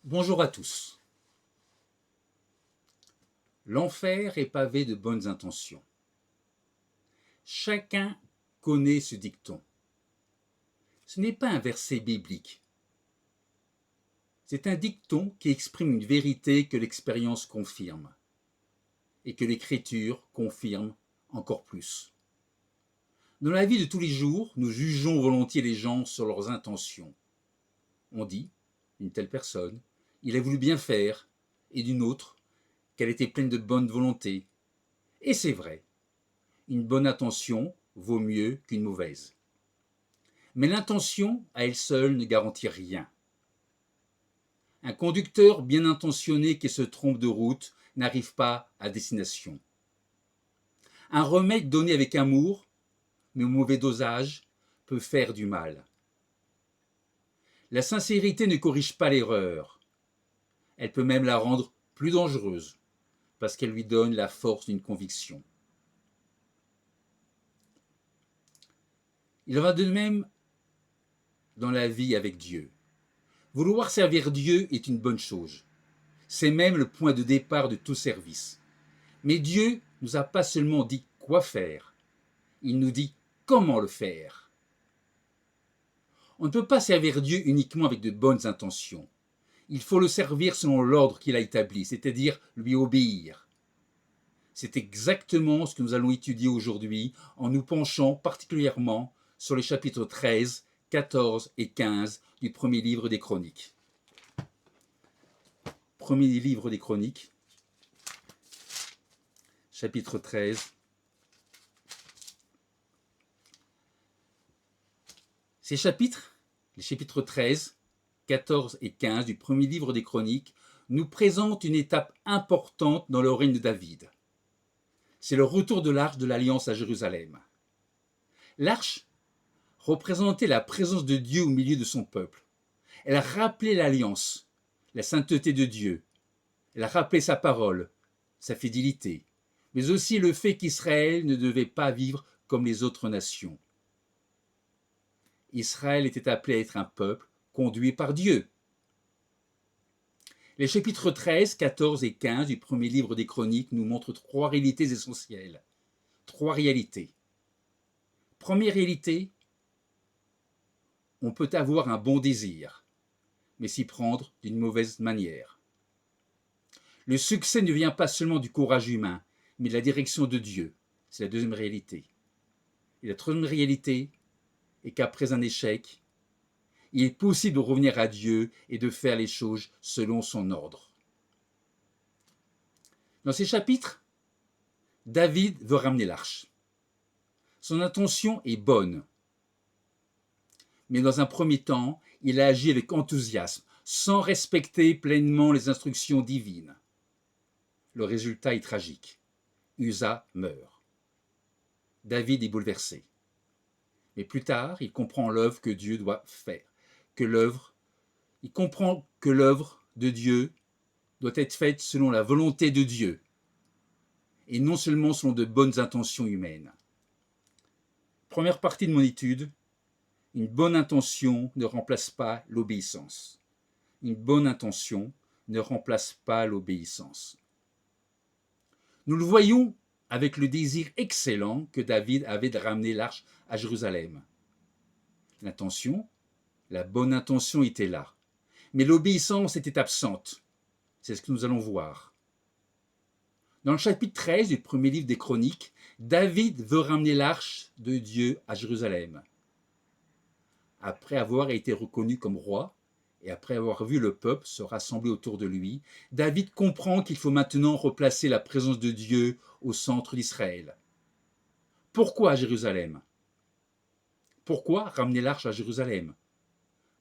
Bonjour à tous. L'enfer est pavé de bonnes intentions. Chacun connaît ce dicton. Ce n'est pas un verset biblique. C'est un dicton qui exprime une vérité que l'expérience confirme et que l'écriture confirme encore plus. Dans la vie de tous les jours, nous jugeons volontiers les gens sur leurs intentions. On dit, d'une telle personne, il a voulu bien faire, et d'une autre, qu'elle était pleine de bonne volonté. Et c'est vrai, une bonne intention vaut mieux qu'une mauvaise. Mais l'intention, à elle seule, ne garantit rien. Un conducteur bien intentionné qui se trompe de route n'arrive pas à destination. Un remède donné avec amour, mais au mauvais dosage, peut faire du mal. La sincérité ne corrige pas l'erreur. Elle peut même la rendre plus dangereuse, parce qu'elle lui donne la force d'une conviction. Il en va de même dans la vie avec Dieu. Vouloir servir Dieu est une bonne chose. C'est même le point de départ de tout service. Mais Dieu ne nous a pas seulement dit quoi faire, il nous dit comment le faire. On ne peut pas servir Dieu uniquement avec de bonnes intentions. Il faut le servir selon l'ordre qu'il a établi, c'est-à-dire lui obéir. C'est exactement ce que nous allons étudier aujourd'hui en nous penchant particulièrement sur les chapitres 13, 14 et 15 du premier livre des Chroniques. Premier livre des Chroniques, chapitre 13. Ces chapitres, les chapitres 13, 14 et 15 du premier livre des Chroniques, nous présentent une étape importante dans le règne de David. C'est le retour de l'arche de l'Alliance à Jérusalem. L'arche représentait la présence de Dieu au milieu de son peuple. Elle rappelait l'alliance, la sainteté de Dieu. Elle rappelait sa parole, sa fidélité, mais aussi le fait qu'Israël ne devait pas vivre comme les autres nations. Israël était appelé à être un peuple conduit par Dieu. Les chapitres 13, 14 et 15 du premier livre des Chroniques nous montrent trois réalités essentielles. Trois réalités. Première réalité, on peut avoir un bon désir, mais s'y prendre d'une mauvaise manière. Le succès ne vient pas seulement du courage humain, mais de la direction de Dieu. C'est la deuxième réalité. Et la troisième réalité est qu'après un échec, il est possible de revenir à Dieu et de faire les choses selon son ordre. Dans ces chapitres, David veut ramener l'arche. Son intention est bonne. Mais dans un premier temps, il a agi avec enthousiasme, sans respecter pleinement les instructions divines. Le résultat est tragique. Uza meurt. David est bouleversé. Mais plus tard, il comprend l'œuvre que Dieu doit faire. Il comprend que l'œuvre de Dieu doit être faite selon la volonté de Dieu et non seulement selon de bonnes intentions humaines. Première partie de mon étude, une bonne intention ne remplace pas l'obéissance. Une bonne intention ne remplace pas l'obéissance. Nous le voyons avec le désir excellent que David avait de ramener l'arche à Jérusalem. L'intention, la bonne intention était là, mais l'obéissance était absente. C'est ce que nous allons voir. Dans le chapitre 13 du premier livre des Chroniques, David veut ramener l'arche de Dieu à Jérusalem. Après avoir été reconnu comme roi, et après avoir vu le peuple se rassembler autour de lui, David comprend qu'il faut maintenant replacer la présence de Dieu au centre d'Israël. Pourquoi à Jérusalem? Pourquoi ramener l'arche à Jérusalem?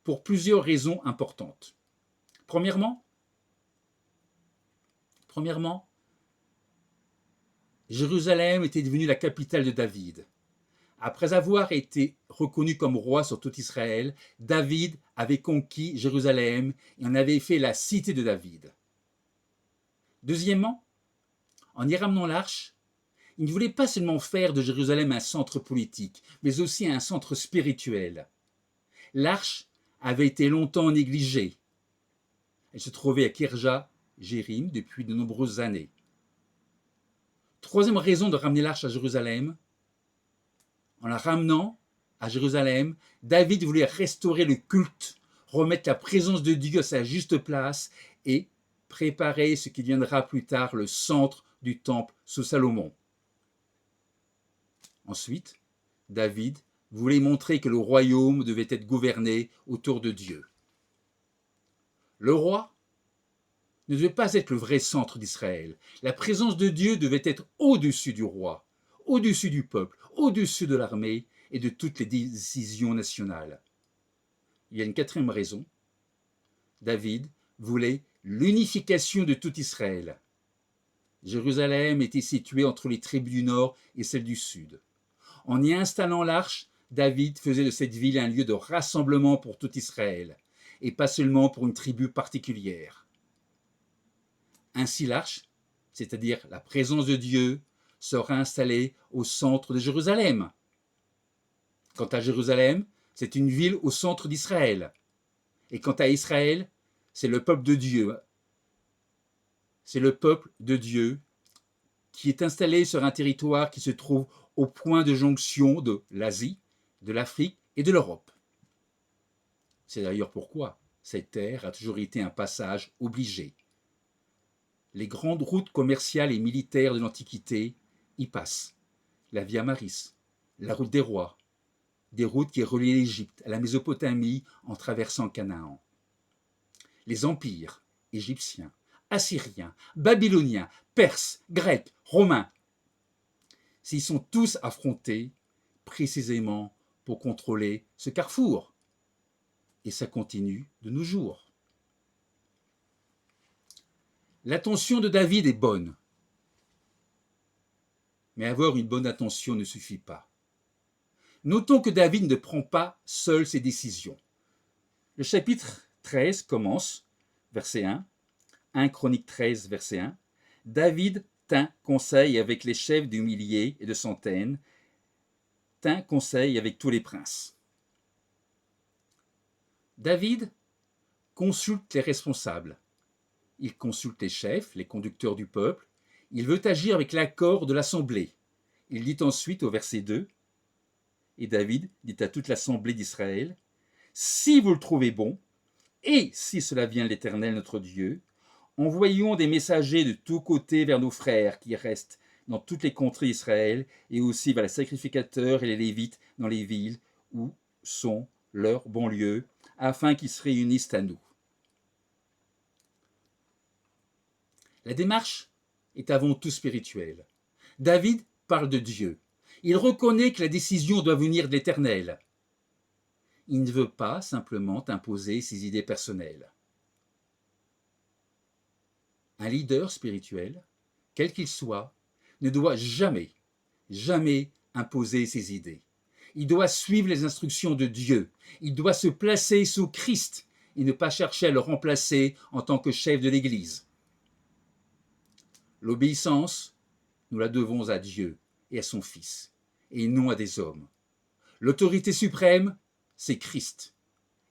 Pour plusieurs raisons importantes. Premièrement, Jérusalem était devenue la capitale de David. Après avoir été reconnu comme roi sur tout Israël, David avait conquis Jérusalem et en avait fait la cité de David. Deuxièmement, en y ramenant l'arche, il ne voulait pas seulement faire de Jérusalem un centre politique, mais aussi un centre spirituel. L'arche avait été longtemps négligée. Elle se trouvait à Kirja Jérim depuis de nombreuses années. Troisième raison de ramener l'arche à Jérusalem, en la ramenant à Jérusalem, David voulait restaurer le culte, remettre la présence de Dieu à sa juste place et préparer ce qui deviendra plus tard le centre du temple sous Salomon. Ensuite, David voulait montrer que le royaume devait être gouverné autour de Dieu. Le roi ne devait pas être le vrai centre d'Israël. La présence de Dieu devait être au-dessus du roi, au-dessus du peuple, au-dessus de l'armée et de toutes les décisions nationales. Il y a une quatrième raison. David voulait l'unification de tout Israël. Jérusalem était située entre les tribus du nord et celles du sud. En y installant l'arche, David faisait de cette ville un lieu de rassemblement pour tout Israël, et pas seulement pour une tribu particulière. Ainsi l'arche, c'est-à-dire la présence de Dieu, sera installée au centre de Jérusalem. Quant à Jérusalem, c'est une ville au centre d'Israël. Et quant à Israël, c'est le peuple de Dieu. C'est le peuple de Dieu qui est installé sur un territoire qui se trouve au point de jonction de l'Asie, de l'Afrique et de l'Europe. C'est d'ailleurs pourquoi cette terre a toujours été un passage obligé. Les grandes routes commerciales et militaires de l'Antiquité y passent. La Via Maris, la route des rois, des routes qui reliaient l'Égypte à la Mésopotamie en traversant Canaan. Les empires égyptiens, assyriens, babyloniens, perses, grecs, romains s'y sont tous affrontés précisément pour contrôler ce carrefour. Et ça continue de nos jours. L'attention de David est bonne. Mais avoir une bonne attention ne suffit pas. Notons que David ne prend pas seul ses décisions. Le chapitre 13 commence, verset 1 Chronique 13, verset 1. David tint conseil avec les chefs de milliers et de centaines, tint conseil avec tous les princes. David consulte les responsables. Il consulte les chefs, les conducteurs du peuple. Il veut agir avec l'accord de l'assemblée. Il dit ensuite au verset 2, et David dit à toute l'assemblée d'Israël, « Si vous le trouvez bon, et si cela vient de l'Éternel notre Dieu, envoyons des messagers de tous côtés vers nos frères qui restent dans toutes les contrées d'Israël, et aussi vers les sacrificateurs et les Lévites dans les villes où sont leurs banlieues, afin qu'ils se réunissent à nous. » La démarche est avant tout spirituelle. David parle de Dieu. Il reconnaît que la décision doit venir de l'Éternel. Il ne veut pas simplement imposer ses idées personnelles. Un leader spirituel, quel qu'il soit, ne doit jamais imposer ses idées. Il doit suivre les instructions de Dieu. Il doit se placer sous Christ et ne pas chercher à le remplacer en tant que chef de l'Église. L'obéissance, nous la devons à Dieu et à son Fils, et non à des hommes. L'autorité suprême, c'est Christ,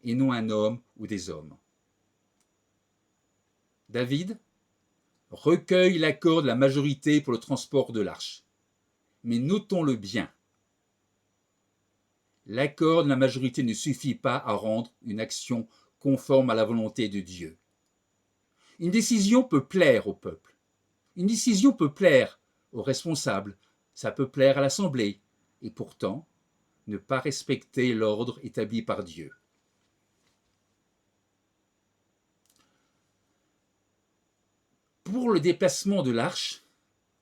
et non un homme ou des hommes. David recueille l'accord de la majorité pour le transport de l'arche. Mais notons-le bien, l'accord de la majorité ne suffit pas à rendre une action conforme à la volonté de Dieu. Une décision peut plaire au peuple. Une décision peut plaire aux responsables, ça peut plaire à l'Assemblée, et pourtant ne pas respecter l'ordre établi par Dieu. Pour le déplacement de l'arche,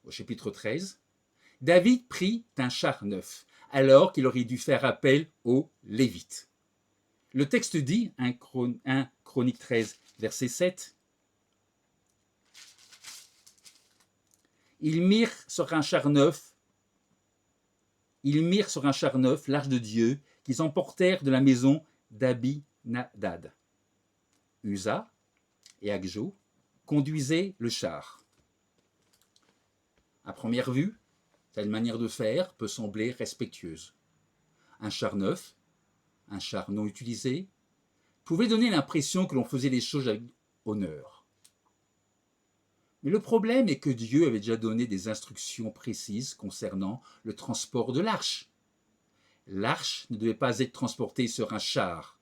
au chapitre 13, David prit un char neuf, alors qu'il aurait dû faire appel aux Lévites. Le texte dit, 1 Chronique 13, verset 7, Ils mirent sur un char neuf l'arche de Dieu qu'ils emportèrent de la maison d'Abinadad. Uza et Agjo conduisaient le char. À première vue, telle manière de faire peut sembler respectueuse. Un char neuf, un char non utilisé, pouvait donner l'impression que l'on faisait les choses honneur. Mais le problème est que Dieu avait déjà donné des instructions précises concernant le transport de l'arche. L'arche ne devait pas être transportée sur un char.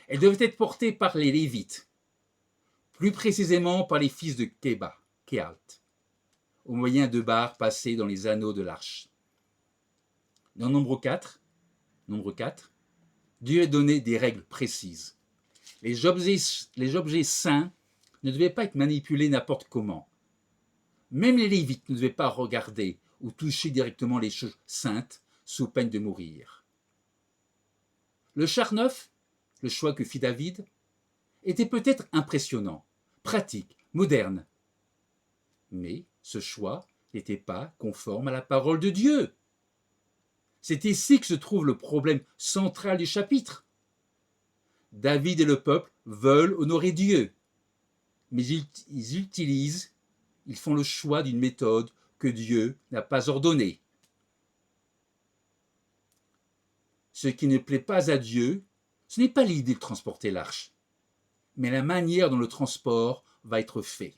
Elle devait être portée par les Lévites, plus précisément par les fils de Kéalt, au moyen de barres passées dans les anneaux de l'arche. Dans nombre 4, Dieu a donné des règles précises. Les objets saints ne devaient pas être manipulés n'importe comment. Même les Lévites ne devaient pas regarder ou toucher directement les choses saintes sous peine de mourir. Le char neuf, le choix que fit David, était peut-être impressionnant, pratique, moderne. Mais ce choix n'était pas conforme à la parole de Dieu. C'est ici que se trouve le problème central du chapitre. David et le peuple veulent honorer Dieu, mais ils font le choix d'une méthode que Dieu n'a pas ordonnée. Ce qui ne plaît pas à Dieu, ce n'est pas l'idée de transporter l'arche, mais la manière dont le transport va être fait.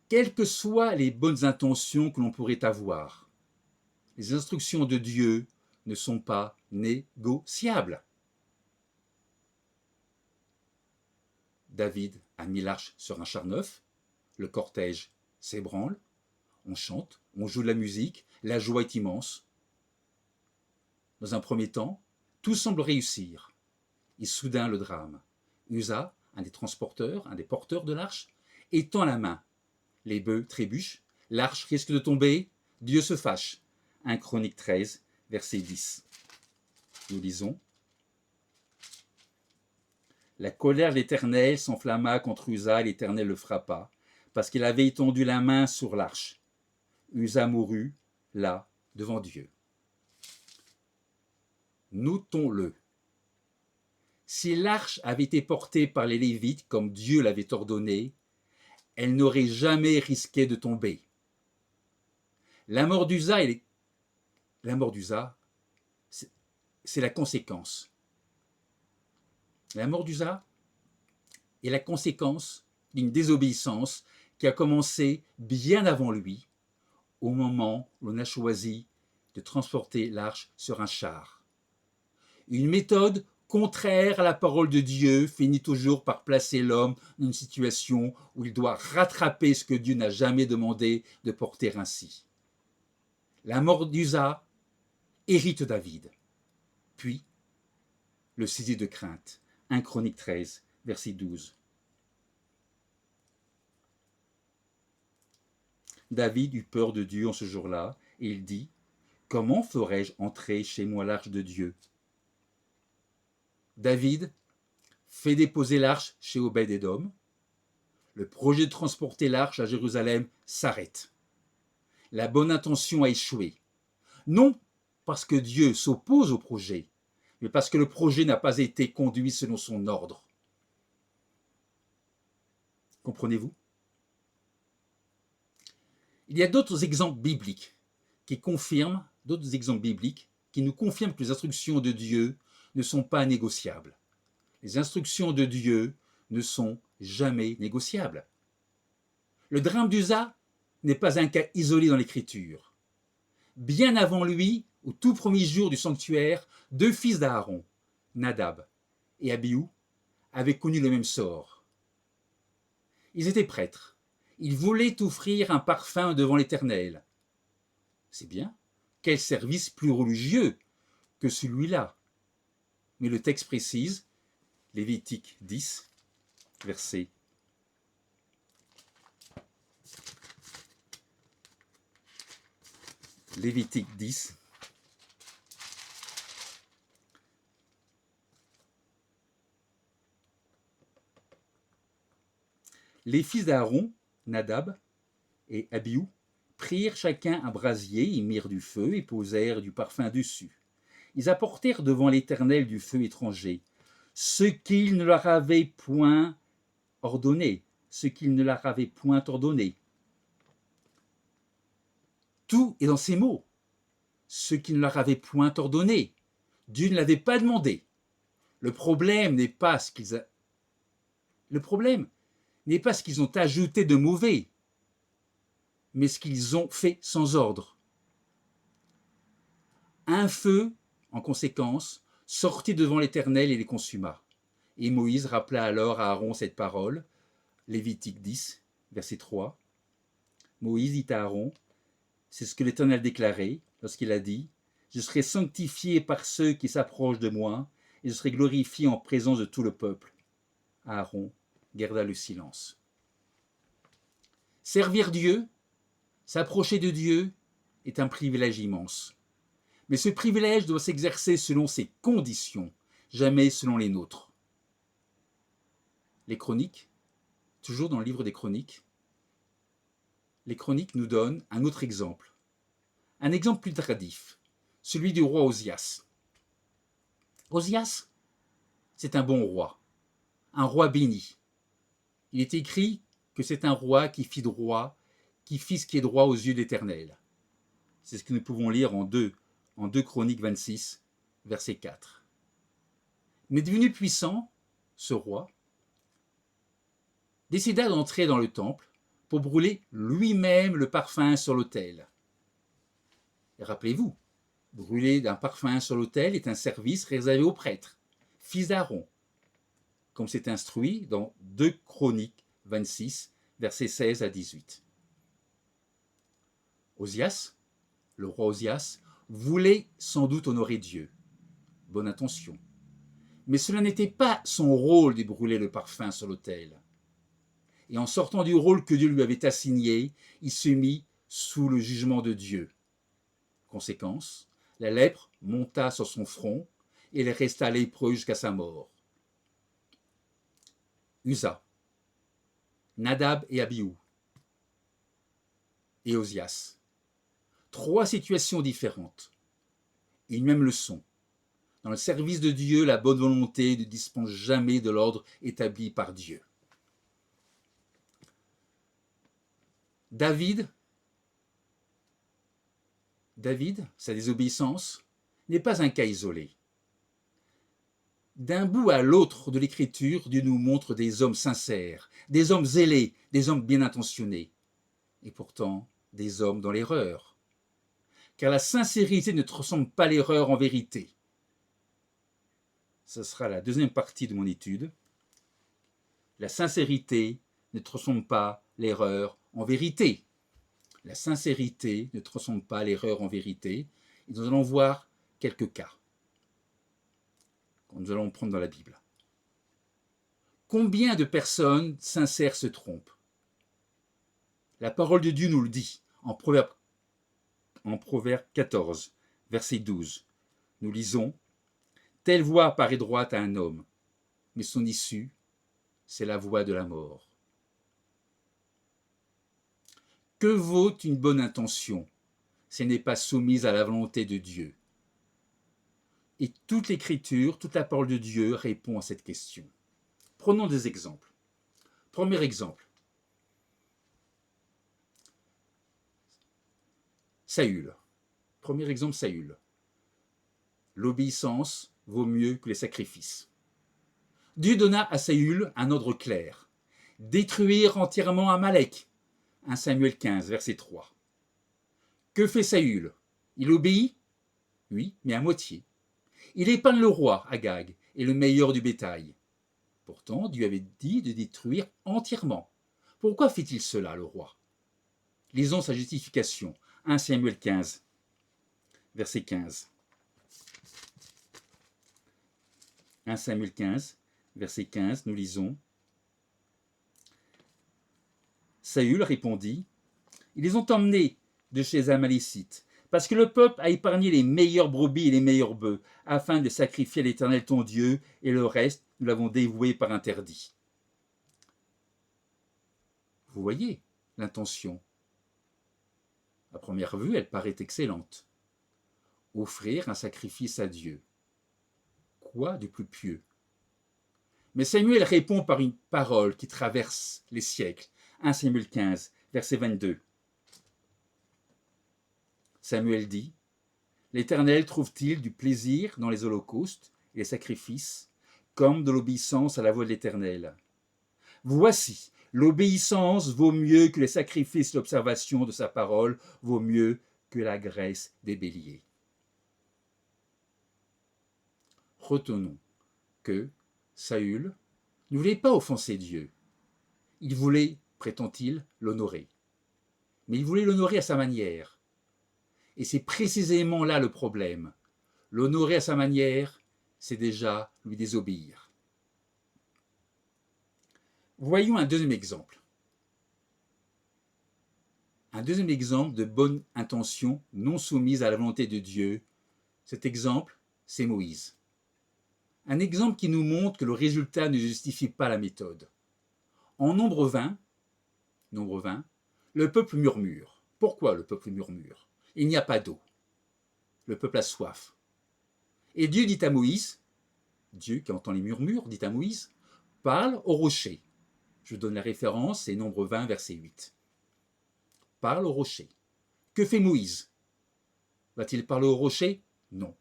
Quelles que soient les bonnes intentions que l'on pourrait avoir, les instructions de Dieu ne sont pas négociables. David a mis l'arche sur un char neuf, le cortège s'ébranle, on chante, on joue de la musique, la joie est immense. Dans un premier temps, tout semble réussir. Et soudain le drame. Uza, un des transporteurs, un des porteurs de l'arche, étend la main. Les bœufs trébuchent, l'arche risque de tomber, Dieu se fâche. 1 Chroniques 13, verset 10. Nous lisons. La colère de l'Éternel s'enflamma contre Uza et l'Éternel le frappa, parce qu'il avait étendu la main sur l'arche. Uza mourut, là, devant Dieu. Notons-le. Si l'arche avait été portée par les Lévites comme Dieu l'avait ordonné, elle n'aurait jamais risqué de tomber. La mort d'Uza, c'est la conséquence. La mort d'Uza est la conséquence d'une désobéissance qui a commencé bien avant lui, au moment où l'on a choisi de transporter l'arche sur un char. Une méthode contraire à la parole de Dieu finit toujours par placer l'homme dans une situation où il doit rattraper ce que Dieu n'a jamais demandé de porter ainsi. La mort d'Uza hérite David, puis le saisit de crainte. 1 Chroniques 13, verset 12. David eut peur de Dieu en ce jour-là, et il dit « Comment ferais-je entrer chez moi l'arche de Dieu ?» David fait déposer l'arche chez Obed-Édom. Le projet de transporter l'arche à Jérusalem s'arrête. La bonne intention a échoué. Non parce que Dieu s'oppose au projet, mais parce que le projet n'a pas été conduit selon son ordre. Comprenez-vous? Il y a d'autres exemples bibliques qui nous confirment que les instructions de Dieu ne sont pas négociables. Les instructions de Dieu ne sont jamais négociables. Le drame d'Uza n'est pas un cas isolé dans l'Écriture. Bien avant lui, au tout premier jour du sanctuaire, 2 fils d'Aaron, Nadab et Abihu, avaient connu le même sort. Ils étaient prêtres. Ils voulaient offrir un parfum devant l'Éternel. C'est bien, quel service plus religieux que celui-là. Mais le texte précise, Lévitique 10, verset 10. Les fils d'Aaron, Nadab et Abihu, prirent chacun un brasier, y mirent du feu et posèrent du parfum dessus. Ils apportèrent devant l'Éternel du feu étranger, ce qu'il ne leur avait point ordonné, Tout est dans ces mots. Ce qu'il ne leur avait point ordonné. Dieu ne l'avait pas demandé. Le problème n'est pas ce qu'ils Le problème n'est pas ce qu'ils ont ajouté de mauvais, mais ce qu'ils ont fait sans ordre. Un feu, en conséquence, sortit devant l'Éternel et les consuma. Et Moïse rappela alors à Aaron cette parole, Lévitique 10, verset 3. Moïse dit à Aaron, c'est ce que l'Éternel déclarait lorsqu'il a dit, je serai sanctifié par ceux qui s'approchent de moi, et je serai glorifié en présence de tout le peuple. Aaron garda le silence. Servir Dieu, s'approcher de Dieu, est un privilège immense. Mais ce privilège doit s'exercer selon ses conditions, jamais selon les nôtres. Les Chroniques, toujours dans le livre des Chroniques, les Chroniques nous donnent un autre exemple. Un exemple plus tardif, celui du roi Osias. Osias, c'est un bon roi, un roi béni. Il est écrit que c'est un roi qui fit droit, qui fit ce qui est droit aux yeux de l'Éternel. C'est ce que nous pouvons lire en 2 Chroniques 26, verset 4. Mais devenu puissant, ce roi décida d'entrer dans le temple pour brûler lui-même le parfum sur l'autel. Et rappelez-vous, brûler d'un parfum sur l'autel est un service réservé aux prêtres, fils d'Aaron, comme c'est instruit dans 2 Chroniques 26, versets 16 à 18. Osias, le roi Osias, voulait sans doute honorer Dieu. Bonne intention. Mais cela n'était pas son rôle de brûler le parfum sur l'autel. Et en sortant du rôle que Dieu lui avait assigné, il se mit sous le jugement de Dieu. Conséquence, la lèpre monta sur son front et il resta lépreux jusqu'à sa mort. Uza, Nadab et Abihu et Osias. 3 situations différentes. Une même leçon. Dans le service de Dieu, la bonne volonté ne dispense jamais de l'ordre établi par Dieu. David, sa désobéissance, n'est pas un cas isolé. D'un bout à l'autre de l'Écriture, Dieu nous montre des hommes sincères, des hommes zélés, des hommes bien intentionnés, et pourtant des hommes dans l'erreur. Car la sincérité ne transforme pas l'erreur en vérité. Ce sera la deuxième partie de mon étude. La sincérité ne transforme pas l'erreur en vérité. La sincérité ne transforme pas l'erreur en vérité. Et nous allons voir quelques cas que nous allons prendre dans la Bible. Combien de personnes sincères se trompent? La parole de Dieu nous le dit en Proverbe 14, verset 12. Nous lisons « Telle voie paraît droite à un homme, mais son issue, c'est la voie de la mort. » Que vaut une bonne intention si elle n'est pas soumise à la volonté de Dieu? Et toute l'Écriture, toute la parole de Dieu répond à cette question. Prenons des exemples. Premier exemple. Saül. Premier exemple, Saül. L'obéissance vaut mieux que les sacrifices. Dieu donna à Saül un ordre clair. Détruire entièrement Amalek. 1 Samuel 15, verset 3. Que fait Saül? Il obéit? Oui, mais à moitié. Il épargne le roi, Agag, et le meilleur du bétail. Pourtant, Dieu avait dit de détruire entièrement. Pourquoi fait-il cela, le roi? Lisons sa justification. 1 Samuel 15, verset 15. 1 Samuel 15, verset 15, nous lisons. Saül répondit, ils les ont emmenés de chez les Amalécites, parce que le peuple a épargné les meilleures brebis et les meilleurs bœufs, afin de les sacrifier à l'Éternel ton Dieu, et le reste, nous l'avons dévoué par interdit. Vous voyez l'intention. À première vue, elle paraît excellente. Offrir un sacrifice à Dieu. Quoi de plus pieux? Mais Samuel répond par une parole qui traverse les siècles. 1 Samuel 15, verset 22. Samuel dit, « L'Éternel trouve-t-il du plaisir dans les holocaustes et les sacrifices, comme de l'obéissance à la voix de l'Éternel. Voici, l'obéissance vaut mieux que les sacrifices, l'observation de sa parole vaut mieux que la graisse des béliers. Retenons que Saül ne voulait pas offenser Dieu. Il voulait, prétend-il, l'honorer. Mais il voulait l'honorer à sa manière. Et c'est précisément là le problème. L'honorer à sa manière, c'est déjà lui désobéir. Voyons un deuxième exemple. Un deuxième exemple de bonne intention non soumise à la volonté de Dieu. Cet exemple, c'est Moïse. Un exemple qui nous montre que le résultat ne justifie pas la méthode. En Nombre 20, le peuple murmure. Pourquoi le peuple murmure? Il n'y a pas d'eau. Le peuple a soif. Et Dieu dit à Moïse, Dieu qui entend les murmures, dit à Moïse, parle au rocher. Je donne la référence, c'est Nombre 20, verset 8. Parle au rocher. Que fait Moïse? Va-t-il parler au rocher? Non.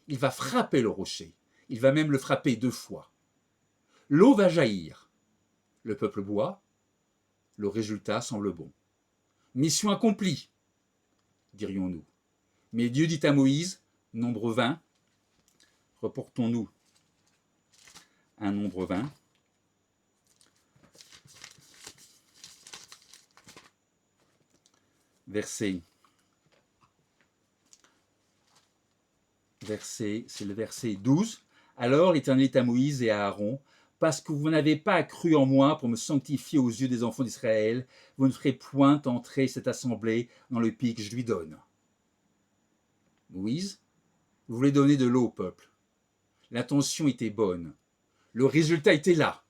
Il va frapper le rocher. Il va même le frapper 2 fois. L'eau va jaillir. Le peuple boit. Le résultat semble bon. Mission accomplie, dirions-nous. Mais Dieu dit à Moïse, Nombre 20, reportons-nous à Nombre 20, c'est le verset 12. Alors l'Éternel dit à Moïse et à Aaron, parce que vous n'avez pas cru en moi pour me sanctifier aux yeux des enfants d'Israël, vous ne ferez point entrer cette assemblée dans le pays que je lui donne. Moïse, vous voulez donner de l'eau au peuple. L'intention était bonne. Le résultat était là.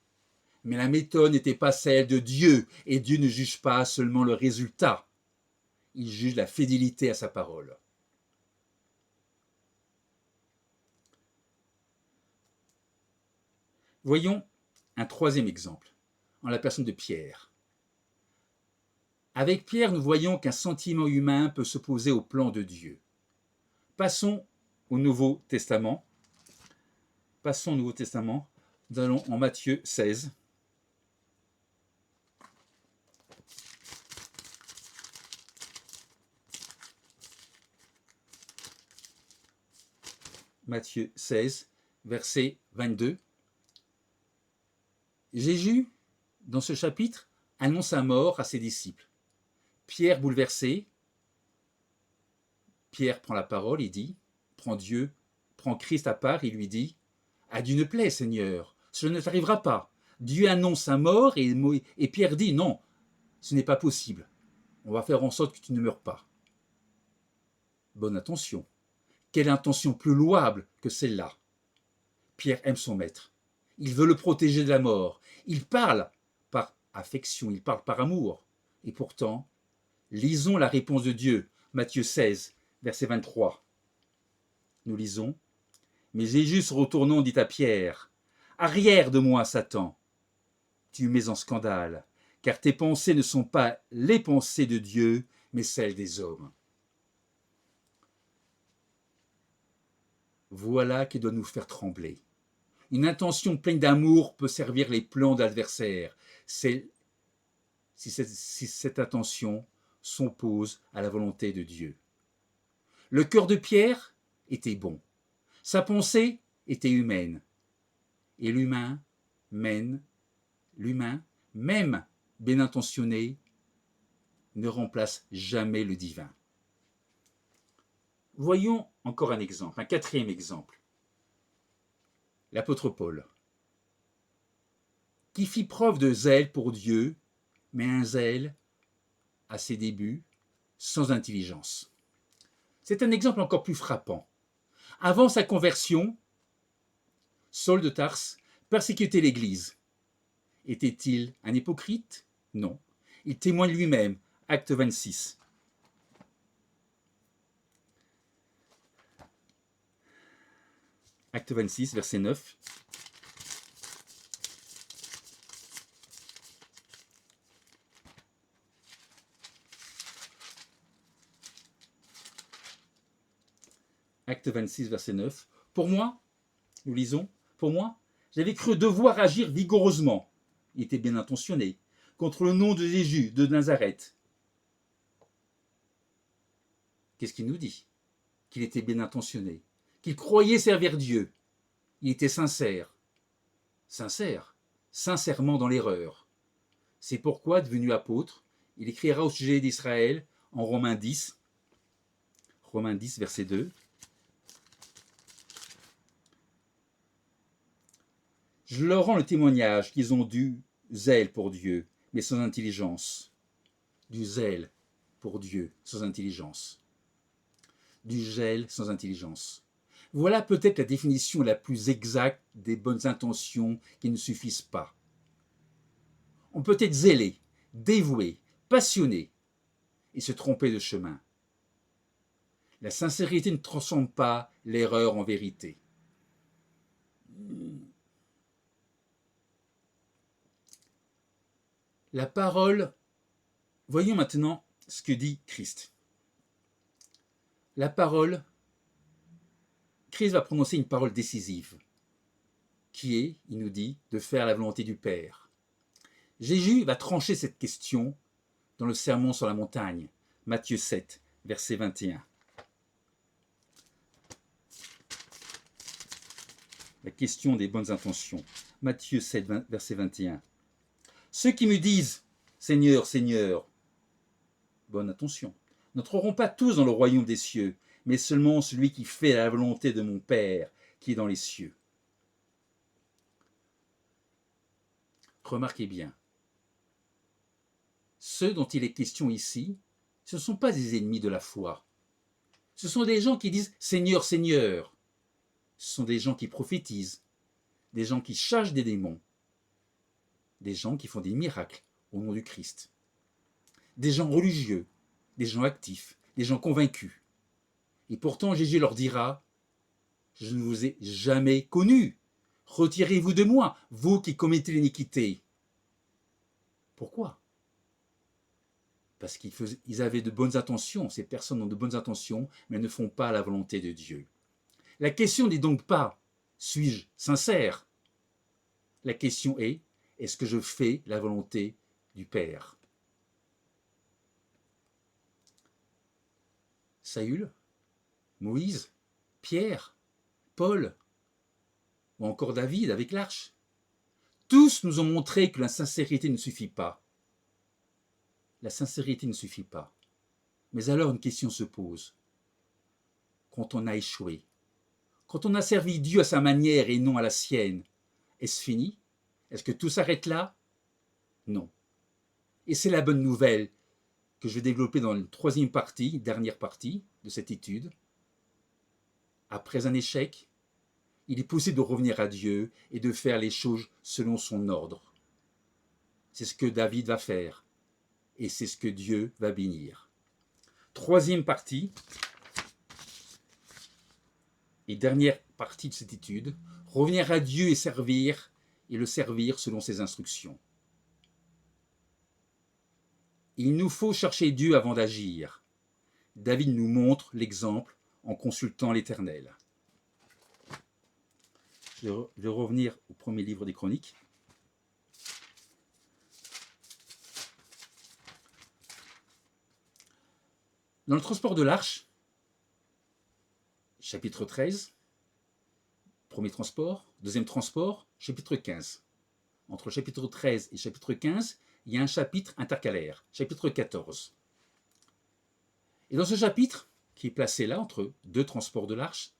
Mais la méthode n'était pas celle de Dieu. Et Dieu ne juge pas seulement le résultat. Il juge la fidélité à sa parole. Voyons un troisième exemple, en la personne de Pierre. Avec Pierre, nous voyons qu'un sentiment humain peut s'opposer au plan de Dieu. Passons au Nouveau Testament. Nous allons en Matthieu 16. Matthieu 16, verset 22. Jésus, dans ce chapitre, annonce sa mort à ses disciples. Pierre, bouleversé, Pierre prend la parole et dit, prend Christ à part et lui dit, « À Dieu ne plaît, Seigneur, cela ne t'arrivera pas. » Dieu annonce sa mort et Pierre dit, « Non, ce n'est pas possible. On va faire en sorte que tu ne meurs pas. » Bonne intention. Quelle intention plus louable que celle-là? Pierre aime son maître. Il veut le protéger de la mort. Il parle par affection, il parle par amour. Et pourtant, lisons la réponse de Dieu, Matthieu 16, verset 23. Nous lisons, « Mais Jésus se retournant dit à Pierre, « Arrière de moi, Satan, tu mets en scandale, car tes pensées ne sont pas les pensées de Dieu, mais celles des hommes. » Voilà qui doit nous faire trembler. Une intention pleine d'amour peut servir les plans d'adversaires si cette intention s'oppose à la volonté de Dieu. Le cœur de Pierre était bon. Sa pensée était humaine. Et l'humain, même bien intentionné, ne remplace jamais le divin. Voyons encore un exemple, un quatrième exemple. L'apôtre Paul, qui fit preuve de zèle pour Dieu, mais un zèle, à ses débuts, sans intelligence. C'est un exemple encore plus frappant. Avant sa conversion, Saul de Tarse persécutait l'Église. Était-il un hypocrite? Non. Il témoigne lui-même, acte 26. Acte 26, verset 9. Acte 26, verset 9. Pour moi, nous lisons, pour moi, J'avais cru devoir agir vigoureusement. Il était bien intentionné. Contre le nom de Jésus de Nazareth. Qu'est-ce qu'il nous dit? Qu'il était bien intentionné. Qu'il croyait servir Dieu. Il était sincère. Sincèrement dans l'erreur. C'est pourquoi, devenu apôtre, il écrira au sujet d'Israël en Romains 10, verset 2. Je leur rends le témoignage qu'ils ont du zèle pour Dieu, mais sans intelligence. Du zèle pour Dieu, sans intelligence. Du zèle sans intelligence. Voilà peut-être la définition la plus exacte des bonnes intentions qui ne suffisent pas. On peut être zélé, dévoué, passionné et se tromper de chemin. La sincérité ne transforme pas l'erreur en vérité. La parole, voyons maintenant ce que dit Christ. La parole, Christ va prononcer une parole décisive, qui est, il nous dit, de faire la volonté du Père. Jésus va trancher cette question dans le Sermon sur la montagne, Matthieu 7, verset 21. La question des bonnes intentions. Matthieu 7, verset 21. Ceux qui me disent « Seigneur, Seigneur », bonne attention, n'entreront pas tous dans le royaume des cieux, mais seulement celui qui fait la volonté de mon Père qui est dans les cieux. Remarquez bien, ceux dont il est question ici, ce ne sont pas des ennemis de la foi. Ce sont des gens qui disent « Seigneur, Seigneur ». Ce sont des gens qui prophétisent, des gens qui chassent des démons, des gens qui font des miracles au nom du Christ, des gens religieux, des gens actifs, des gens convaincus. Et pourtant Jésus leur dira « Je ne vous ai jamais connus. Retirez-vous de moi, vous qui commettez l'iniquité. » Pourquoi? Parce qu'ils avaient de bonnes intentions. Ces personnes ont de bonnes intentions, mais ne font pas la volonté de Dieu. La question n'est donc pas « suis-je sincère ?» La question est « est-ce que je fais la volonté du Père ?» Saül, Moïse, Pierre, Paul, ou encore David avec l'arche. Tous nous ont montré que la sincérité ne suffit pas. La sincérité ne suffit pas. Mais alors une question se pose. Quand on a échoué, quand on a servi Dieu à sa manière et non à la sienne, est-ce fini? Est-ce que tout s'arrête là? Non. Et c'est la bonne nouvelle que je vais développer dans la troisième partie, dernière partie de cette étude. Après un échec, il est possible de revenir à Dieu et de faire les choses selon son ordre. C'est ce que David va faire et c'est ce que Dieu va bénir. Troisième partie et dernière partie de cette étude, revenir à Dieu et le servir selon ses instructions. Il nous faut chercher Dieu avant d'agir. David nous montre l'exemple en consultant l'Éternel. Je vais revenir au premier livre des Chroniques. Dans le transport de l'arche, chapitre 13, premier transport, deuxième transport, chapitre 15. Entre le chapitre 13 et chapitre 15, il y a un chapitre intercalaire, chapitre 14. Et dans ce chapitre, qui est placé là, entre deux transports de l'arche,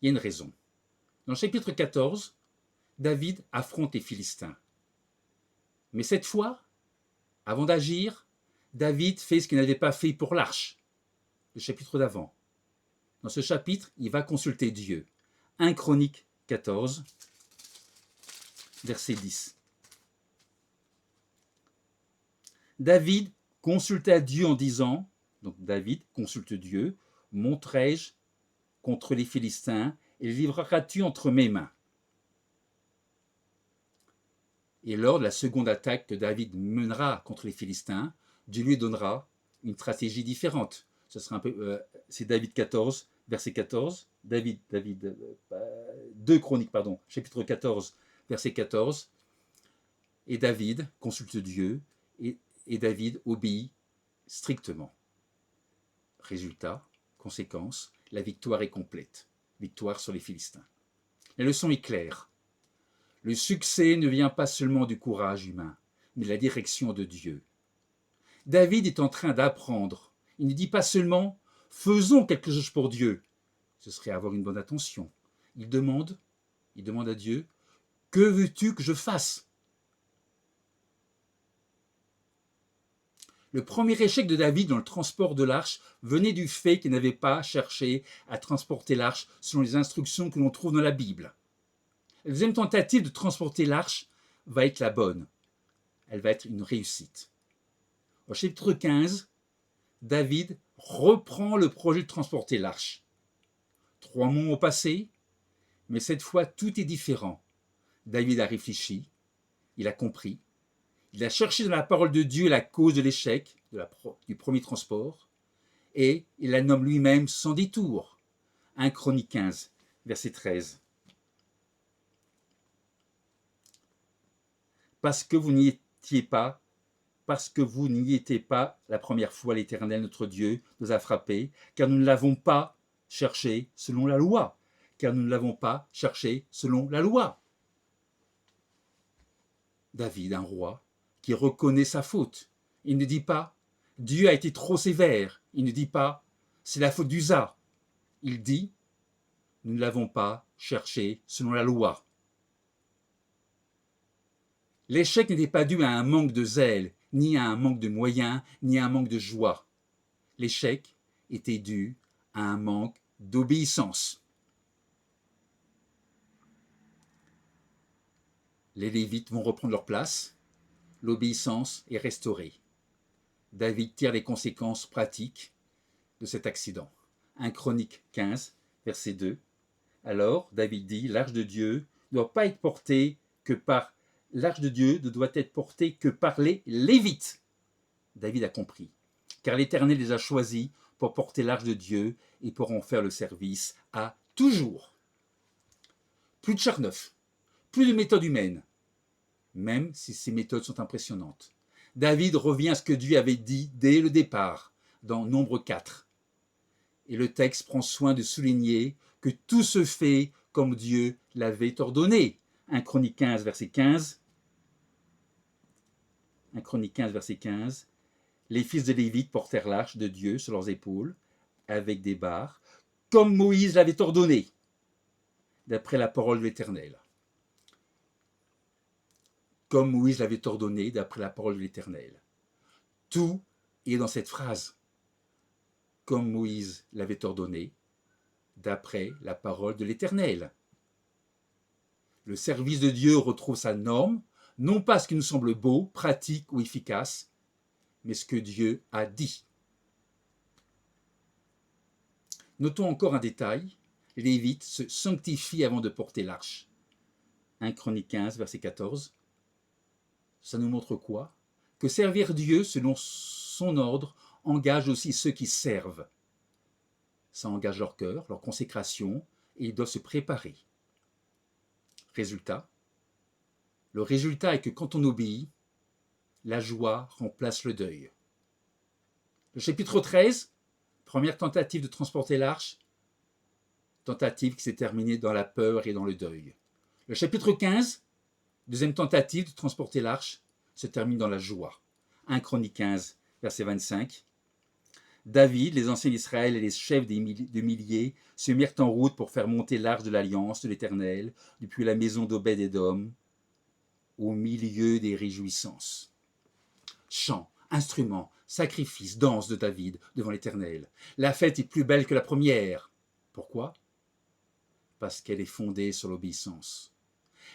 il y a une raison. Dans le chapitre 14, David affronte les Philistins. Mais cette fois, avant d'agir, David fait ce qu'il n'avait pas fait pour l'arche, le chapitre d'avant. Dans ce chapitre, il va consulter Dieu. 1 Chronique 14, verset 10. David consulta Dieu en disant, donc David consulte Dieu, monterai-je contre les Philistins et les livreras-tu entre mes mains? Et lors de la seconde attaque que David mènera contre les Philistins, Dieu lui donnera une stratégie différente. Ce sera un peu, c'est David 14, verset 14, 2 Chroniques, chapitre 14, verset 14. Et David consulte Dieu et David obéit strictement. Résultat, conséquence, la victoire est complète. Victoire sur les Philistins. La leçon est claire. Le succès ne vient pas seulement du courage humain, mais de la direction de Dieu. David est en train d'apprendre. Il ne dit pas seulement « faisons quelque chose pour Dieu ». Ce serait avoir une bonne attention. Il demande à Dieu « que veux-tu que je fasse ?» Le premier échec de David dans le transport de l'arche venait du fait qu'il n'avait pas cherché à transporter l'arche selon les instructions que l'on trouve dans la Bible. La deuxième tentative de transporter l'arche va être la bonne. Elle va être une réussite. Au chapitre 15, David reprend le projet de transporter l'arche. 3 mois ont passé, mais cette fois tout est différent. David a réfléchi, il a compris, il a cherché dans la parole de Dieu la cause de l'échec du premier transport, et il la nomme lui-même sans détour. 1 Chronique 15, verset 13. Parce que vous n'y étiez pas la première fois, l'Éternel notre Dieu nous a frappés, car nous ne l'avons pas cherché selon la loi. David, un roi, qui reconnaît sa faute. Il ne dit pas « Dieu a été trop sévère ». Il ne dit pas « c'est la faute d'Uza ». Il dit « nous ne l'avons pas cherché selon la loi ». L'échec n'était pas dû à un manque de zèle, ni à un manque de moyens, ni à un manque de joie. L'échec était dû à un manque d'obéissance. Les Lévites vont reprendre leur place, l'obéissance est restaurée. David tire les conséquences pratiques de cet accident. 1 Chronique 15, verset 2. Alors, David dit, l'arche de Dieu ne doit être portée que par les Lévites. David a compris, car l'Éternel les a choisis pour porter l'arche de Dieu et pour en faire le service à toujours. Plus de char neuf, plus de méthode humaine, même si ces méthodes sont impressionnantes. David revient à ce que Dieu avait dit dès le départ, dans Nombre 4. Et le texte prend soin de souligner que tout se fait comme Dieu l'avait ordonné. 1 Chronique 15, verset 15. 1 Chronique 15, verset 15. Les fils de Lévite portèrent l'arche de Dieu sur leurs épaules, avec des barres, comme Moïse l'avait ordonné, d'après la parole de l'Éternel. Comme Moïse l'avait ordonné, d'après la parole de l'Éternel. Tout est dans cette phrase. Comme Moïse l'avait ordonné, d'après la parole de l'Éternel. Le service de Dieu retrouve sa norme, non pas ce qui nous semble beau, pratique ou efficace, mais ce que Dieu a dit. Notons encore un détail, les Lévites se sanctifient avant de porter l'arche. 1 Chronique 15, verset 14. Ça nous montre quoi? Que servir Dieu selon son ordre engage aussi ceux qui servent. Ça engage leur cœur, leur consécration, et ils doivent se préparer. Le résultat est que quand on obéit, la joie remplace le deuil. Le chapitre 13, première tentative de transporter l'arche, tentative qui s'est terminée dans la peur et dans le deuil. Le chapitre 15, deuxième tentative de transporter l'arche, se termine dans la joie. 1 Chronique 15, verset 25. David, les anciens d'Israël et les chefs de milliers se mirent en route pour faire monter l'arche de l'Alliance de l'Éternel depuis la maison d'Obed-Édom au milieu des réjouissances. Chants, instruments, sacrifices, danses de David devant l'Éternel. La fête est plus belle que la première. Pourquoi? Parce qu'elle est fondée sur l'obéissance.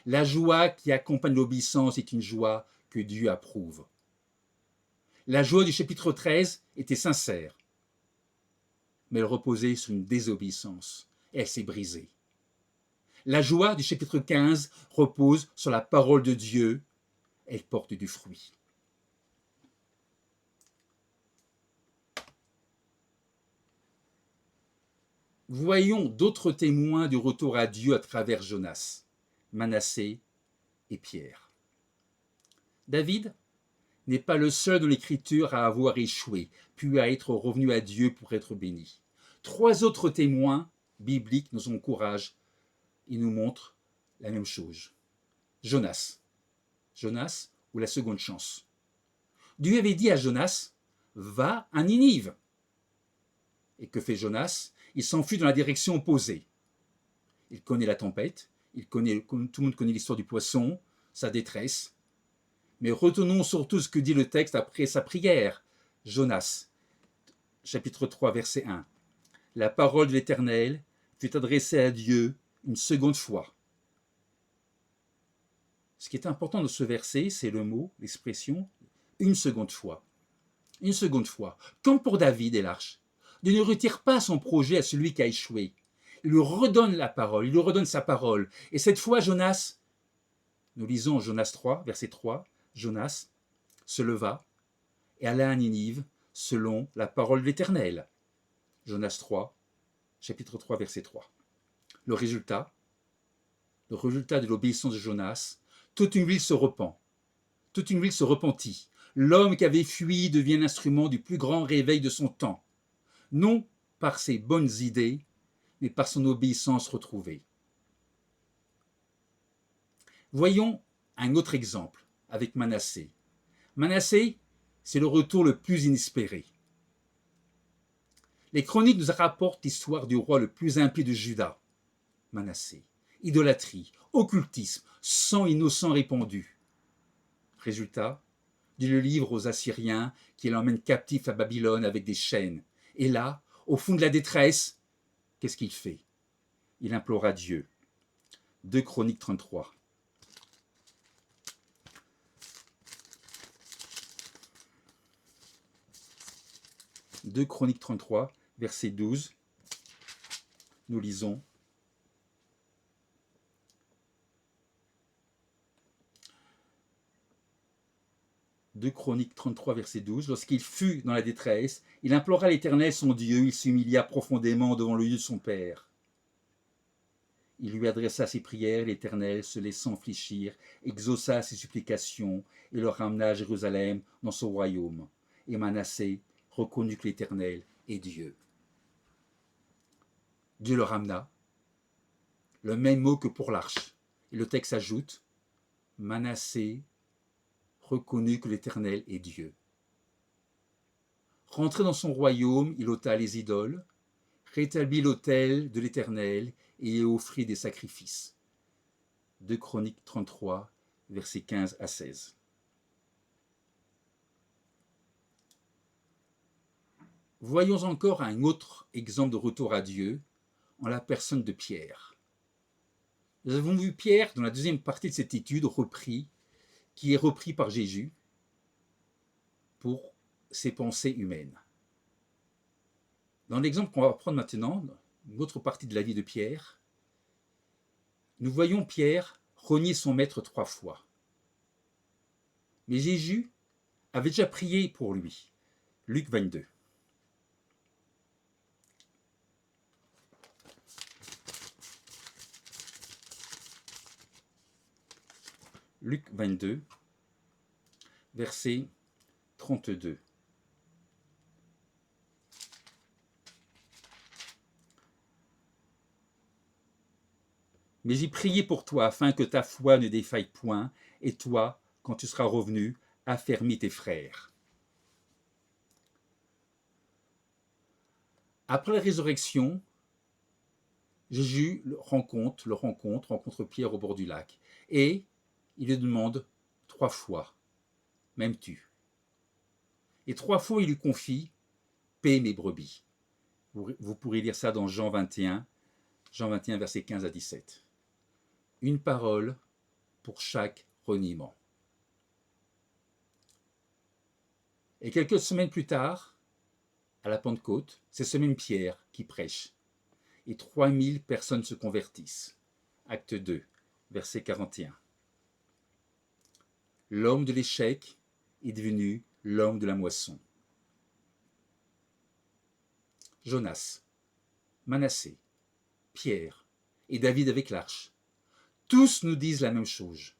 La joie qui accompagne l'obéissance est une joie que Dieu approuve. La joie du chapitre 13 était sincère, mais elle reposait sur une désobéissance et elle s'est brisée. La joie du chapitre 15 repose sur la parole de Dieu, elle porte du fruit. Voyons d'autres témoins du retour à Dieu à travers Jonas, Manassé et Pierre. David n'est pas le seul dans l'Écriture à avoir échoué, puis à être revenu à Dieu pour être béni. 3 autres témoins bibliques nous encouragent et nous montrent la même chose. Jonas ou la seconde chance. Dieu avait dit à Jonas, va à Ninive. Et que fait Jonas? Il s'enfuit dans la direction opposée. Il connaît la tempête, tout le monde connaît l'histoire du poisson, sa détresse. Mais retenons surtout ce que dit le texte après sa prière. Jonas, chapitre 3, verset 1. La parole de l'Éternel fut adressée à Dieu une seconde fois. Ce qui est important de ce verset, c'est le mot, l'expression, une seconde fois. Une seconde fois. Comme pour David et l'arche. Dieu ne retire pas son projet à celui qui a échoué. Il lui redonne la parole, il lui redonne sa parole. Et cette fois, Jonas, nous lisons Jonas 3, verset 3, Jonas se leva et alla à Ninive selon la parole de l'Éternel. Jonas 3, chapitre 3, verset 3. Le résultat de l'obéissance de Jonas, toute une ville se repent. Toute une ville se repentit. L'homme qui avait fui devient l'instrument du plus grand réveil de son temps. Non par ses bonnes idées, mais par son obéissance retrouvée. Voyons un autre exemple avec Manassé. Manassé, c'est le retour le plus inespéré. Les chroniques nous rapportent l'histoire du roi le plus impie de Juda, Manassé. Idolâtrie, occultisme, sang innocent répandu. Résultat, Dieu le livre aux Assyriens qui l'emmènent captif à Babylone avec des chaînes. Et là, au fond de la détresse, qu'est-ce qu'il fait? Il implora Dieu. 2 Chroniques 33. « 2 Chroniques 33, verset 12, nous lisons « 2 Chroniques 33, verset 12, lorsqu'il fut dans la détresse, il implora l'Éternel son Dieu, il s'humilia profondément devant le lieu de son Père. Il lui adressa ses prières, l'Éternel, se laissant fléchir, exauça ses supplications et le ramena à Jérusalem dans son royaume. Et Manassé reconnut que l'Éternel est Dieu. » Dieu le ramena, le même mot que pour l'arche. Et le texte ajoute, Manassé reconnut que l'Éternel est Dieu. Rentré dans son royaume, il ôta les idoles, rétablit l'autel de l'Éternel et y offrit des sacrifices. 2 Chroniques 33, versets 15 à 16. Voyons encore un autre exemple de retour à Dieu en la personne de Pierre. Nous avons vu Pierre dans la deuxième partie de cette étude qui est repris par Jésus pour ses pensées humaines. Dans l'exemple qu'on va prendre maintenant, une autre partie de la vie de Pierre, nous voyons Pierre renier son maître 3 fois. Mais Jésus avait déjà prié pour lui. Luc 22. Luc 22, verset 32. Mais j'ai prié pour toi afin que ta foi ne défaille point, et toi, quand tu seras revenu, affermis tes frères. Après la résurrection, Jésus rencontre Pierre au bord du lac, et il lui demande 3 fois, m'aimes-tu? Et 3 fois il lui confie, paie mes brebis. Vous pourrez lire ça dans Jean 21, versets 15 à 17. Une parole pour chaque reniement. Et quelques semaines plus tard, à la Pentecôte, c'est ce même Pierre qui prêche. Et 3000 personnes se convertissent. Acte 2, verset 41. L'homme de l'échec est devenu l'homme de la moisson. Jonas, Manassé, Pierre et David avec l'arche. Tous nous disent la même chose.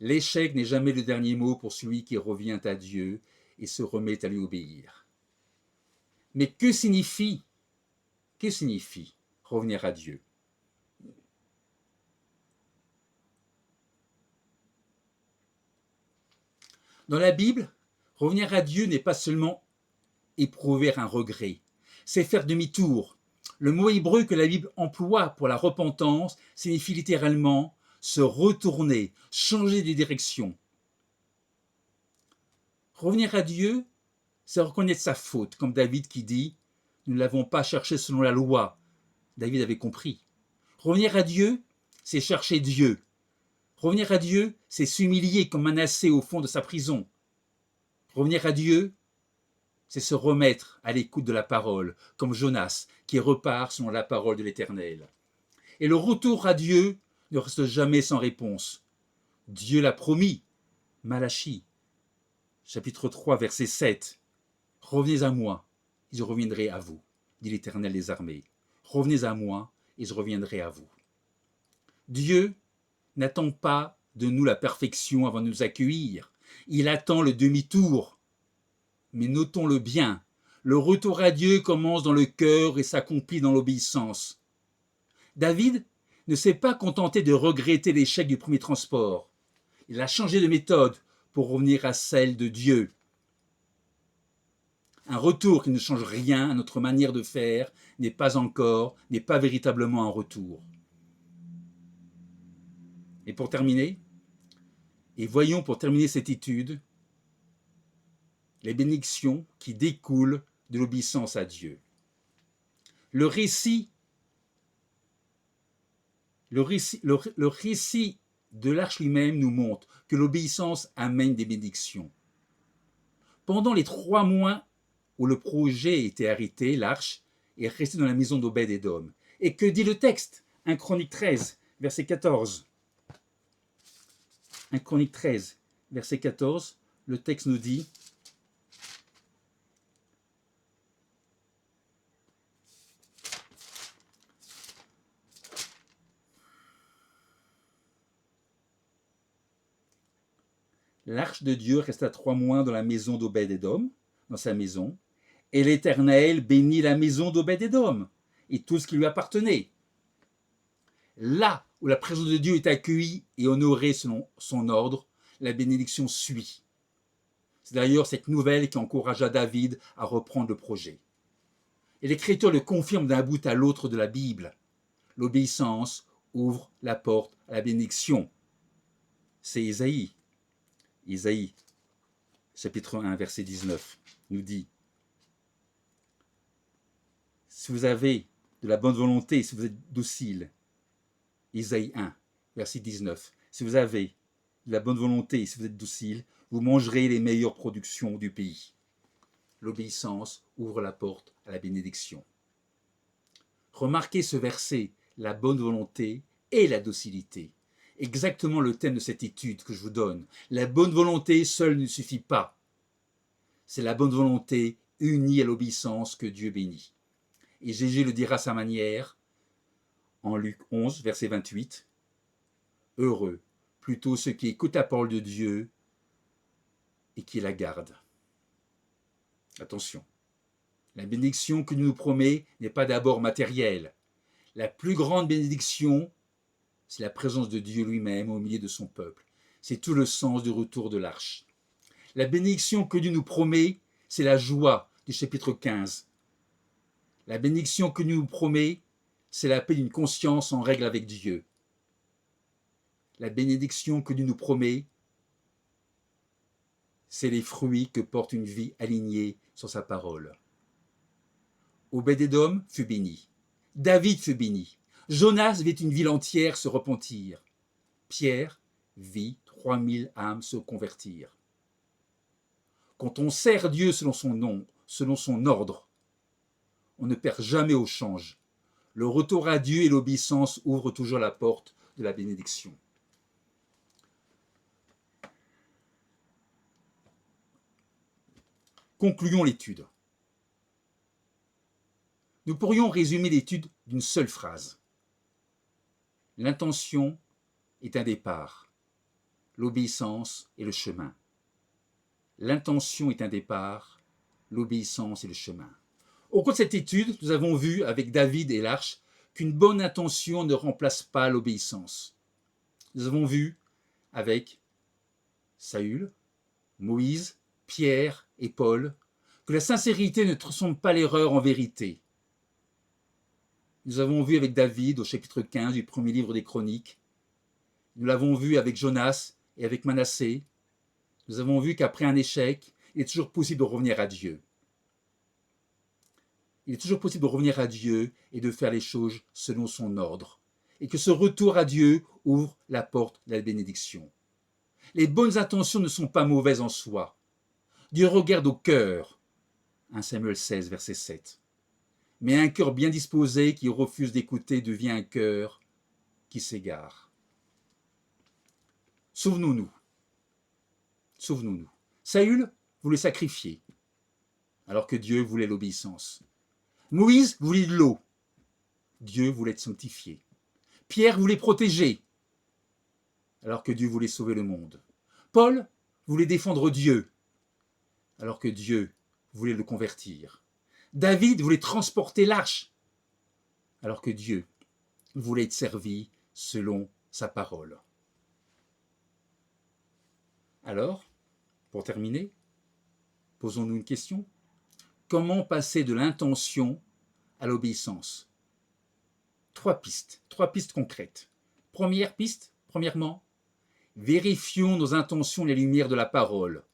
L'échec n'est jamais le dernier mot pour celui qui revient à Dieu et se remet à lui obéir. Mais que signifie revenir à Dieu? Dans la Bible, revenir à Dieu n'est pas seulement éprouver un regret, c'est faire demi-tour. Le mot hébreu que la Bible emploie pour la repentance signifie littéralement se retourner, changer de direction. Revenir à Dieu, c'est reconnaître sa faute, comme David qui dit « Nous ne l'avons pas cherché selon la loi ». David avait compris. Revenir à Dieu, c'est chercher Dieu. Revenir à Dieu, c'est s'humilier comme Manassé au fond de sa prison. Revenir à Dieu, c'est se remettre à l'écoute de la parole, comme Jonas, qui repart selon la parole de l'Éternel. Et le retour à Dieu ne reste jamais sans réponse. Dieu l'a promis. Malachie, chapitre 3, verset 7. « Revenez à moi, et je reviendrai à vous, dit l'Éternel des armées. Revenez à moi, et je reviendrai à vous. » Dieu n'attend pas de nous la perfection avant de nous accueillir. Il attend le demi-tour. Mais notons-le bien, le retour à Dieu commence dans le cœur et s'accomplit dans l'obéissance. David ne s'est pas contenté de regretter l'échec du premier transport. Il a changé de méthode pour revenir à celle de Dieu. Un retour qui ne change rien à notre manière de faire n'est pas véritablement un retour. Et pour terminer cette étude, les bénédictions qui découlent de l'obéissance à Dieu. Le récit de l'arche lui-même nous montre que l'obéissance amène des bénédictions. Pendant les 3 mois où le projet a été arrêté, l'arche est restée dans la maison d'Obed-Édom. Et que dit le texte? 1 Chronique 13, verset 14. 1 Chronique 13, verset 14, le texte nous dit: L'arche de Dieu resta 3 mois dans la maison d'Obed-Édom, dans sa maison, et l'Éternel bénit la maison d'Obed-Édom et tout ce qui lui appartenait. Là où la présence de Dieu est accueillie et honorée selon son ordre, la bénédiction suit. C'est d'ailleurs cette nouvelle qui encouragea David à reprendre le projet. Et l'Écriture le confirme d'un bout à l'autre de la Bible. L'obéissance ouvre la porte à la bénédiction. C'est Isaïe, chapitre 1, verset 19, nous dit: si vous avez de la bonne volonté, si vous êtes docile, Isaïe 1, verset 19, si vous avez de la bonne volonté, si vous êtes docile, vous mangerez les meilleures productions du pays. L'obéissance ouvre la porte à la bénédiction. Remarquez ce verset, la bonne volonté et la docilité. Exactement le thème de cette étude que je vous donne. La bonne volonté seule ne suffit pas. C'est la bonne volonté unie à l'obéissance que Dieu bénit. Et Jésus le dira à sa manière, en Luc 11, verset 28. Heureux, plutôt ceux qui écoutent la parole de Dieu et qui la gardent. Attention, la bénédiction que Dieu nous promet n'est pas d'abord matérielle. La plus grande bénédiction, c'est la présence de Dieu lui-même au milieu de son peuple. C'est tout le sens du retour de l'arche. La bénédiction que Dieu nous promet, c'est la joie du chapitre 15. La bénédiction que Dieu nous promet, c'est la paix d'une conscience en règle avec Dieu. La bénédiction que Dieu nous promet, c'est les fruits que porte une vie alignée sur sa parole. Obed-Édom fut béni. David fut béni. Jonas vit une ville entière se repentir. Pierre vit 3000 âmes se convertir. Quand on sert Dieu selon son nom, selon son ordre, on ne perd jamais au change. Le retour à Dieu et l'obéissance ouvrent toujours la porte de la bénédiction. Concluons l'étude. Nous pourrions résumer l'étude d'une seule phrase. L'intention est un départ. l'obéissance et le chemin. L'intention est un départ, l'obéissance est le chemin. Au cours de cette étude, nous avons vu avec David et l'arche qu'une bonne intention ne remplace pas l'obéissance. Nous avons vu avec Saül, Moïse, Pierre et Paul que la sincérité ne transforme pas l'erreur en vérité. Nous avons vu avec David au chapitre 15 du premier livre des Chroniques. Nous l'avons vu avec Jonas et avec Manassé. Nous avons vu qu'après un échec, il est toujours possible de revenir à Dieu. Il est toujours possible de revenir à Dieu et de faire les choses selon son ordre. Et que ce retour à Dieu ouvre la porte de la bénédiction. Les bonnes intentions ne sont pas mauvaises en soi. Dieu regarde au cœur. 1 Samuel 16, verset 7. Mais un cœur bien disposé qui refuse d'écouter devient un cœur qui s'égare. Souvenons-nous. Souvenons-nous. Saül voulait sacrifier, alors que Dieu voulait l'obéissance. Moïse voulait de l'eau. Dieu voulait être sanctifié. Pierre voulait protéger, alors que Dieu voulait sauver le monde. Paul voulait défendre Dieu, alors que Dieu voulait le convertir. David voulait transporter l'arche, alors que Dieu voulait être servi selon sa parole. Alors, pour terminer, posons-nous une question. Comment passer de l'intention à l'obéissance? Trois pistes concrètes. Premièrement, vérifions nos intentions à la lumière de la parole.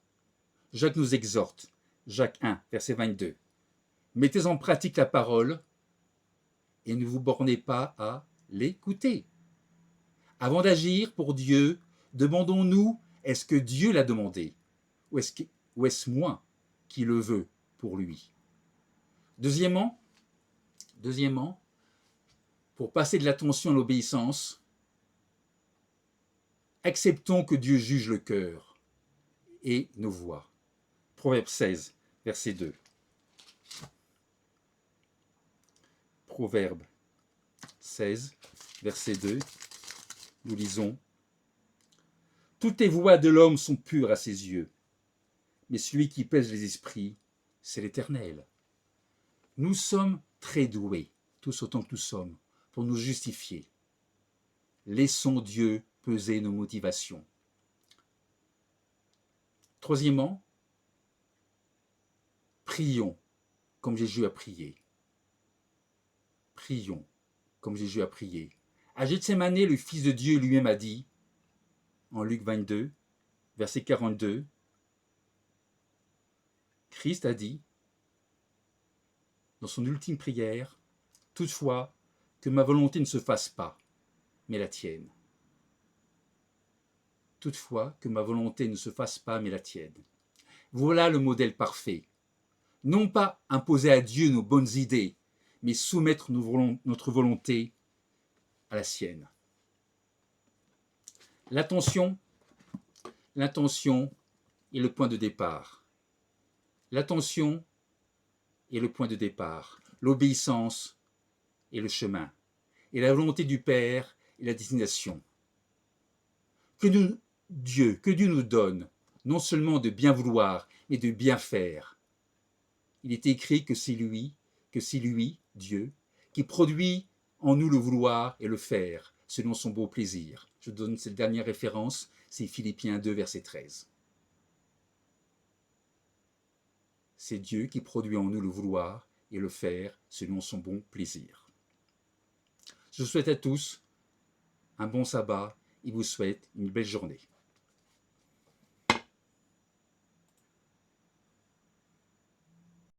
Jacques nous exhorte, Jacques 1, verset 22. Mettez en pratique la parole et ne vous bornez pas à l'écouter. Avant d'agir pour Dieu, demandons-nous, est-ce que Dieu l'a demandé ou est-ce moi qui le veux pour lui? Deuxièmement, pour passer de l'attention à l'obéissance, acceptons que Dieu juge le cœur et nos voies. Proverbe 16, verset 2. Proverbe 16, verset 2, nous lisons « Toutes les voies de l'homme sont pures à ses yeux, mais celui qui pèse les esprits, c'est l'Éternel. » Nous sommes très doués, tous autant que nous sommes, pour nous justifier. Laissons Dieu peser nos motivations. Troisièmement, prions comme Jésus a prié. Prions comme Jésus a prié. À Gethsémane, le Fils de Dieu lui-même a dit, en Luc 22, verset 42, Christ a dit, dans son ultime prière, « Toutefois, que ma volonté ne se fasse pas, mais la tienne. » Toutefois, que ma volonté ne se fasse pas, mais la tienne. Voilà le modèle parfait. Non pas imposer à Dieu nos bonnes idées, mais soumettre notre volonté à la sienne. L'intention est le point de départ. L'attention est le point de départ. L'obéissance est le chemin. Et la volonté du Père est la destination. Que Dieu nous donne non seulement de bien vouloir, mais de bien faire. Il est écrit que c'est lui, Dieu, qui produit en nous le vouloir et le faire, selon son beau plaisir. Je donne cette dernière référence, c'est Philippiens 2, verset 13. C'est Dieu qui produit en nous le vouloir et le faire, selon son bon plaisir. Je vous souhaite à tous un bon sabbat et vous souhaite une belle journée.